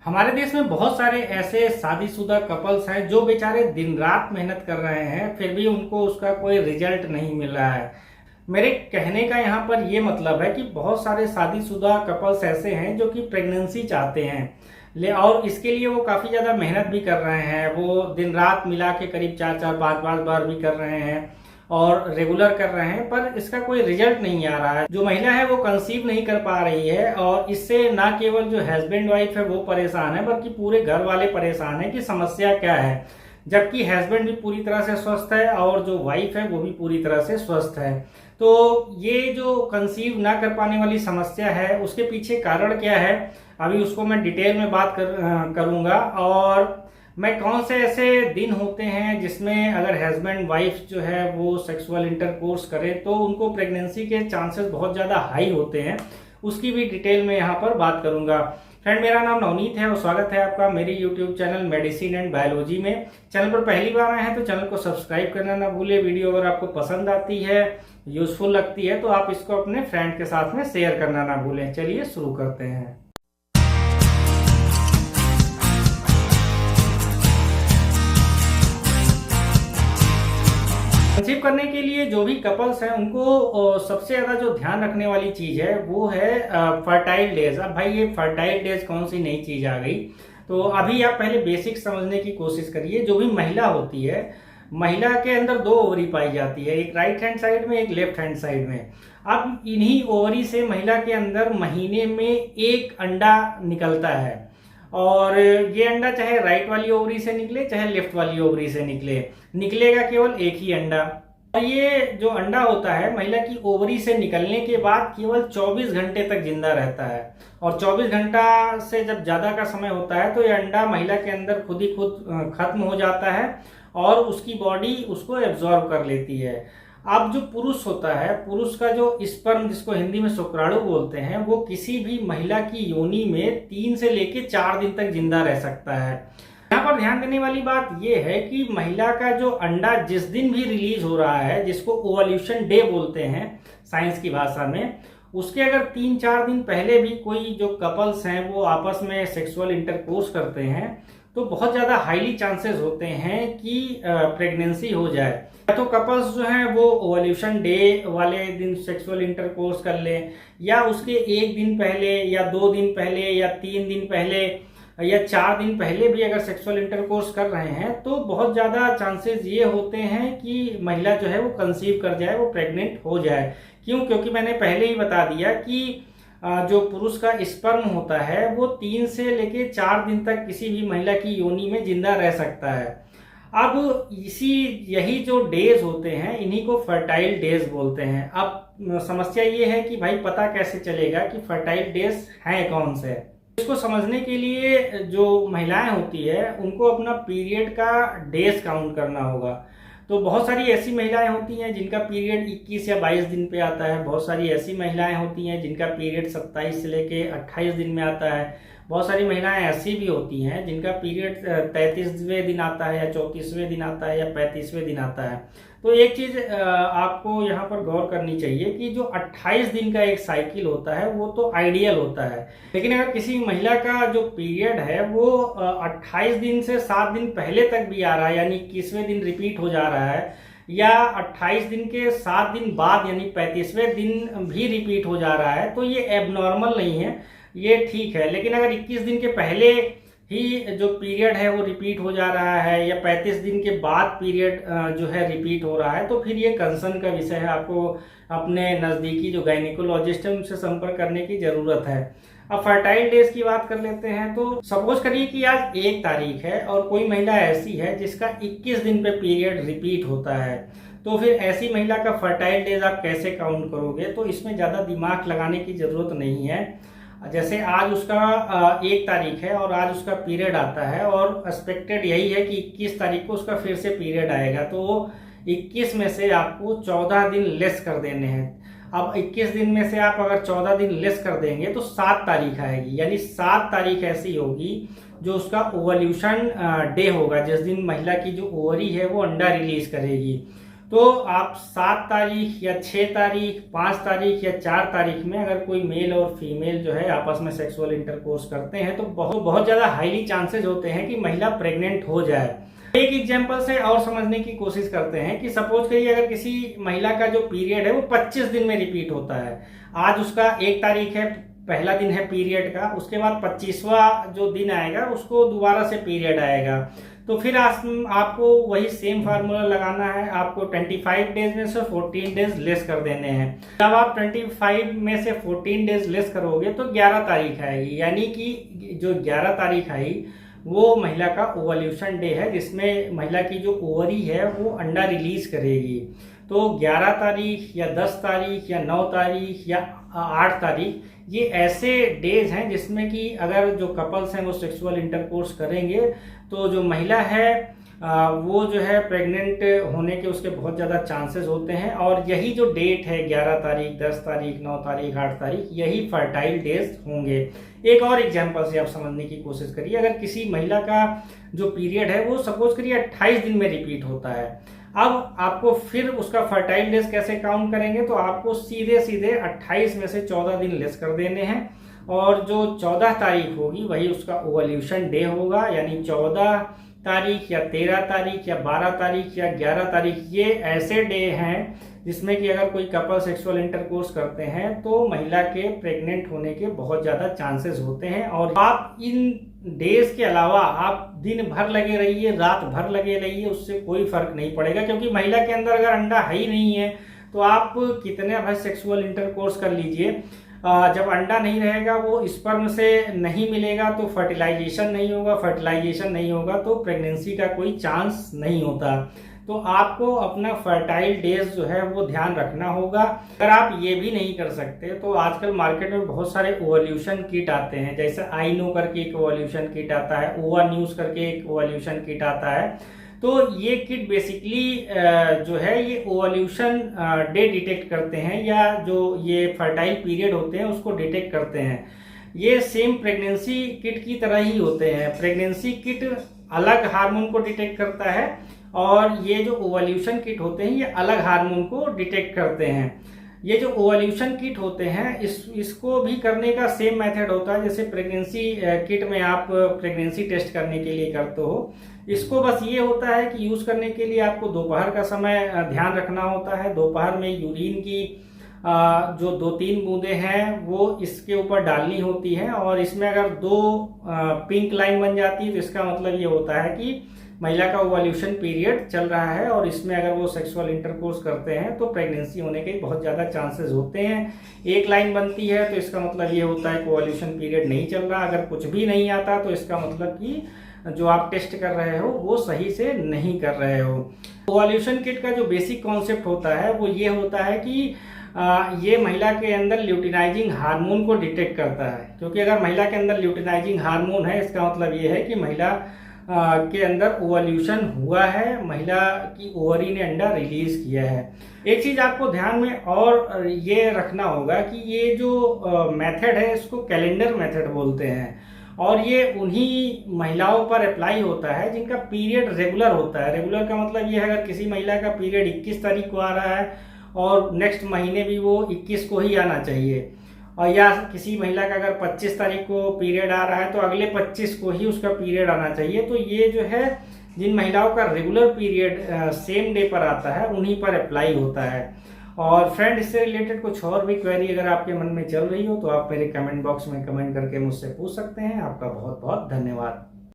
हमारे देश में बहुत सारे ऐसे शादीशुदा कपल्स हैं जो बेचारे दिन रात मेहनत कर रहे हैं, फिर भी उनको उसका कोई रिजल्ट नहीं मिल रहा है। मेरे कहने का यहाँ पर ये मतलब है कि बहुत सारे शादीशुदा कपल्स ऐसे हैं जो कि प्रेगनेंसी चाहते हैं ले, और इसके लिए वो काफ़ी ज़्यादा मेहनत भी कर रहे हैं। वो दिन रात मिला के करीब 4-4 5-5 बार भी कर रहे हैं और रेगुलर कर रहे हैं, पर इसका कोई रिजल्ट नहीं आ रहा है। जो महिला है वो कंसीव नहीं कर पा रही है और इससे ना केवल जो हस्बैंड वाइफ है वो परेशान है, बल्कि पूरे घर वाले परेशान है कि समस्या क्या है। जबकि हस्बैंड भी पूरी तरह से स्वस्थ है और जो वाइफ है वो भी पूरी तरह से स्वस्थ है। तो ये जो कंसीव ना कर पाने वाली समस्या है उसके पीछे कारण क्या है, अभी उसको मैं डिटेल में बात करूंगा। और मैं कौन से ऐसे दिन होते हैं जिसमें अगर हस्बैंड वाइफ जो है वो सेक्सुअल इंटरकोर्स करें तो उनको प्रेगनेंसी के चांसेस बहुत ज़्यादा हाई होते हैं, उसकी भी डिटेल में यहाँ पर बात करूंगा। फ्रेंड, मेरा नाम नवनीत है और स्वागत है आपका मेरे YouTube channel medicine and biology में। चैनल पर पहली बार आए हैं तो चैनल को सब्सक्राइब करना ना भूले। वीडियो अगर आपको पसंद आती है, यूजफुल लगती है, तो आप इसको अपने फ्रेंड के साथ में शेयर करना ना भूलें। चलिए शुरू करते हैं। कंसीव करने के लिए जो भी कपल्स हैं उनको सबसे ज्यादा जो ध्यान रखने वाली चीज है वो है फर्टाइल डेज। अब भाई ये फर्टाइल डेज कौन सी नई चीज आ गई, तो अभी आप पहले बेसिक समझने की कोशिश करिए। जो भी महिला होती है, महिला के अंदर दो ओवरी पाई जाती है, एक राइट हैंड साइड में, एक लेफ्ट हैंड साइड में। अब इन्हीं ओवरी से महिला के अंदर महीने में एक अंडा निकलता है और ये अंडा चाहे राइट वाली ओवरी से निकले चाहे लेफ्ट वाली ओवरी से निकलेगा केवल एक ही अंडा। और ये जो अंडा होता है महिला की ओवरी से निकलने के बाद केवल 24 घंटे तक जिंदा रहता है। और 24 घंटा से जब ज्यादा का समय होता है तो ये अंडा महिला के अंदर खुद ही खुद खत्म हो जाता है और उसकी बॉडी उसको एब्जॉर्ब कर लेती है। अब जो पुरुष होता है, पुरुष का जो स्पर्म, जिसको हिंदी में शुक्राणु बोलते हैं, वो किसी भी महिला की योनि में 3 से लेके 4 दिन तक जिंदा रह सकता है। यहाँ पर ध्यान देने वाली बात यह है कि महिला का जो अंडा जिस दिन भी रिलीज हो रहा है, जिसको ओवल्यूशन डे बोलते हैं साइंस की भाषा में, उसके अगर 3-4 दिन पहले भी कोई जो कपल्स हैं वो आपस में सेक्सुअल इंटरकोर्स करते हैं तो बहुत ज्यादा हाईली चांसेस होते हैं कि प्रेगनेंसी हो जाए। तो कपल्स जो हैं वो ओवल्यूशन डे वाले दिन सेक्सुअल इंटरकोर्स कर लें, या उसके 1 दिन पहले या 2 दिन पहले या 3 दिन पहले या 4 दिन पहले भी अगर सेक्सुअल इंटरकोर्स कर रहे हैं तो बहुत ज्यादा चांसेस ये होते हैं कि महिला जो है वो कंसीव कर जाए, वो प्रेग्नेंट हो जाए। क्यों? क्योंकि मैंने पहले ही बता दिया कि जो पुरुष का स्पर्म होता है वो 3 से लेके 4 दिन तक किसी भी महिला की योनि में जिंदा रह सकता है। अब यही जो डेज होते हैं इन्हीं को फर्टाइल डेज बोलते हैं। अब समस्या ये है कि भाई पता कैसे चलेगा कि फर्टाइल डेज हैं कौन से। इसको समझने के लिए जो महिलाएं होती है उनको अपना पीरियड का डेज काउंट करना होगा। तो बहुत सारी ऐसी महिलाएं होती हैं जिनका पीरियड 21 या 22 दिन पे आता है। बहुत सारी ऐसी महिलाएं होती हैं जिनका पीरियड 27 से लेके 28 दिन में आता है। बहुत सारी महिलाएं ऐसी भी होती हैं जिनका पीरियड 33वें दिन आता है या 34वें दिन आता है या 35वें दिन आता है। तो एक चीज आपको यहाँ पर गौर करनी चाहिए कि जो 28 दिन का एक साइकिल होता है वो तो आइडियल होता है, लेकिन अगर किसी महिला का जो पीरियड है वो 28 दिन से 7 दिन पहले तक भी आ रहा है, यानी 21वें दिन रिपीट हो जा रहा है, या 28 दिन के 7 दिन बाद यानी 35वें दिन भी रिपीट हो जा रहा है, तो ये एबनॉर्मल नहीं है, ये ठीक है। लेकिन अगर 21 दिन के पहले ही जो पीरियड है वो रिपीट हो जा रहा है या 35 दिन के बाद पीरियड जो है रिपीट हो रहा है, तो फिर ये कंसर्न का विषय है। आपको अपने नज़दीकी जो गायनिकोलॉजिस्ट है उनसे संपर्क करने की ज़रूरत है। अब फर्टाइल डेज की बात कर लेते हैं। तो सपोज करिए कि आज 1 तारीख है और कोई महिला ऐसी है जिसका 21 दिन पे पीरियड रिपीट होता है, तो फिर ऐसी महिला का फर्टाइल डेज आप कैसे काउंट करोगे? तो इसमें ज़्यादा दिमाग लगाने की ज़रूरत नहीं है। जैसे आज उसका 1 तारीख है और आज उसका पीरियड आता है और एक्सपेक्टेड यही है कि 21 तारीख को उसका फिर से पीरियड आएगा, तो 21 में से आपको 14 दिन लेस कर देने हैं। अब 21 दिन में से आप अगर 14 दिन लेस कर देंगे तो 7 तारीख आएगी, यानी 7 तारीख ऐसी होगी जो उसका ओवल्यूशन डे होगा, जिस दिन महिला की जो ओवरी है वो अंडा रिलीज करेगी। तो आप 7 तारीख या 6 तारीख, 5 तारीख या 4 तारीख में अगर कोई मेल और फीमेल जो है आपस में सेक्सुअल इंटरकोर्स करते हैं तो बहुत ज़्यादा हाईली चांसेस होते हैं कि महिला प्रेग्नेंट हो जाए। एक एग्जांपल से और समझने की कोशिश करते हैं कि सपोज करिए अगर किसी महिला का जो पीरियड है वो 25 दिन में रिपीट होता है। आज उसका 1 तारीख है, पहला दिन है पीरियड का, उसके बाद 25वां जो दिन आएगा उसको दोबारा से पीरियड आएगा। तो फिर आपको वही सेम फार्मूला लगाना है। आपको 25 डेज में से 14 डेज लेस कर देने हैं। जब आप 25 में से 14 डेज लेस करोगे तो 11 तारीख आएगी, यानी कि जो 11 तारीख आई वो महिला का ओवल्यूशन डे है, जिसमें महिला की जो ओवरी है वो अंडा रिलीज करेगी। तो 11 तारीख या 10 तारीख या 9 तारीख या 8 तारीख ये ऐसे डेज हैं जिसमें कि अगर जो कपल्स हैं वो सेक्सुअल इंटरकोर्स करेंगे तो जो महिला है वो जो है प्रेग्नेंट होने के उसके बहुत ज़्यादा चांसेस होते हैं। और यही जो डेट है 11 तारीख, 10 तारीख, 9 तारीख, 8 तारीख, यही फर्टाइल डेज होंगे। एक और एग्जांपल से आप समझने की कोशिश करिए। अगर किसी महिला का जो पीरियड है वो सपोज करिए 28 दिन में रिपीट होता है। अब आपको फिर उसका फर्टाइल डेज कैसे काउंट करेंगे, तो आपको सीधे सीधे 28 में से 14 दिन लेस कर देने हैं और जो 14 तारीख होगी वही उसका ओवल्यूशन डे होगा। यानी 14 तारीख या 13 तारीख या 12 तारीख या 11 तारीख ये ऐसे डे हैं जिसमें कि अगर कोई कपल सेक्सुअल इंटरकोर्स करते हैं तो महिला के प्रेग्नेंट होने के बहुत ज़्यादा चांसेस होते हैं। और आप इन डेज के अलावा आप दिन भर लगे रहिए, रात भर लगे रहिए, उससे कोई फर्क नहीं पड़ेगा, क्योंकि महिला के अंदर अगर अंडा है ही नहीं है तो आप कितने भाई सेक्सुअल इंटरकोर्स कर लीजिए, जब अंडा नहीं रहेगा वो स्पर्म से नहीं मिलेगा तो फर्टिलाइजेशन नहीं होगा, फर्टिलाइजेशन नहीं होगा तो प्रेगनेंसी का कोई चांस नहीं होता। तो आपको अपना फर्टाइल डेज जो है वो ध्यान रखना होगा। अगर आप ये भी नहीं कर सकते तो आजकल मार्केट में बहुत सारे ओवल्यूशन किट आते हैं, जैसे आई नो करके एक ओवल्यूशन किट आता है, ओवा न्यूज करके एक ओवल्यूशन किट आता है। तो ये किट बेसिकली जो है ये ओवल्यूशन डे डिटेक्ट करते हैं या जो ये फर्टाइल पीरियड होते हैं उसको डिटेक्ट करते हैं। ये सेम प्रेगनेंसी किट की तरह ही होते हैं। प्रेगनेंसी किट अलग हार्मोन को डिटेक्ट करता है और ये जो ओवल्यूशन किट होते हैं ये अलग हार्मोन को डिटेक्ट करते हैं। ये जो ओवल्यूशन किट होते हैं इसको भी करने का सेम मेथड होता है जैसे प्रेगनेंसी किट में आप प्रेगनेंसी टेस्ट करने के लिए करते हो। इसको बस ये होता है कि यूज करने के लिए आपको दोपहर का समय ध्यान रखना होता है। दोपहर में यूरिन की जो 2-3 बूंदे हैं वो इसके ऊपर डालनी होती है और इसमें अगर 2 पिंक लाइन बन जाती है तो इसका मतलब ये होता है कि महिला का ओवल्यूशन पीरियड चल रहा है और इसमें अगर वो सेक्सुअल इंटरकोर्स करते हैं तो प्रेगनेंसी होने के बहुत ज़्यादा चांसेस होते हैं। 1 लाइन बनती है तो इसका मतलब ये होता है कि ओवल्यूशन पीरियड नहीं चल रहा। अगर कुछ भी नहीं आता तो इसका मतलब कि जो आप टेस्ट कर रहे हो वो सही से नहीं कर रहे हो। ओवल्यूशन किट का जो बेसिक कॉन्सेप्ट होता है वो ये होता है कि ये महिला के अंदर ल्यूटिनाइजिंग हार्मोन को डिटेक्ट करता है, क्योंकि अगर महिला के अंदर ल्यूटिनाइजिंग हार्मोन है इसका मतलब ये है कि महिला के अंदर ओवल्यूशन हुआ है, महिला की ओवरी ने अंडा रिलीज किया है। एक चीज आपको ध्यान में और ये रखना होगा कि ये जो मेथड है इसको कैलेंडर मेथड बोलते हैं और ये उन्हीं महिलाओं पर अप्लाई होता है जिनका पीरियड रेगुलर होता है। रेगुलर का मतलब ये है अगर किसी महिला का पीरियड 21 तारीख को आ रहा है और नेक्स्ट महीने भी वो 21 को ही आना चाहिए, और या किसी महिला का अगर 25 तारीख को पीरियड आ रहा है तो अगले 25 को ही उसका पीरियड आना चाहिए। तो ये जो है जिन महिलाओं का रेगुलर पीरियड सेम डे पर आता है उन्हीं पर अप्लाई होता है। और फ्रेंड इससे रिलेटेड कुछ और भी क्वेरी अगर आपके मन में चल रही हो तो आप मेरे कमेंट बॉक्स में कमेंट करके मुझसे पूछ सकते हैं। आपका बहुत बहुत धन्यवाद।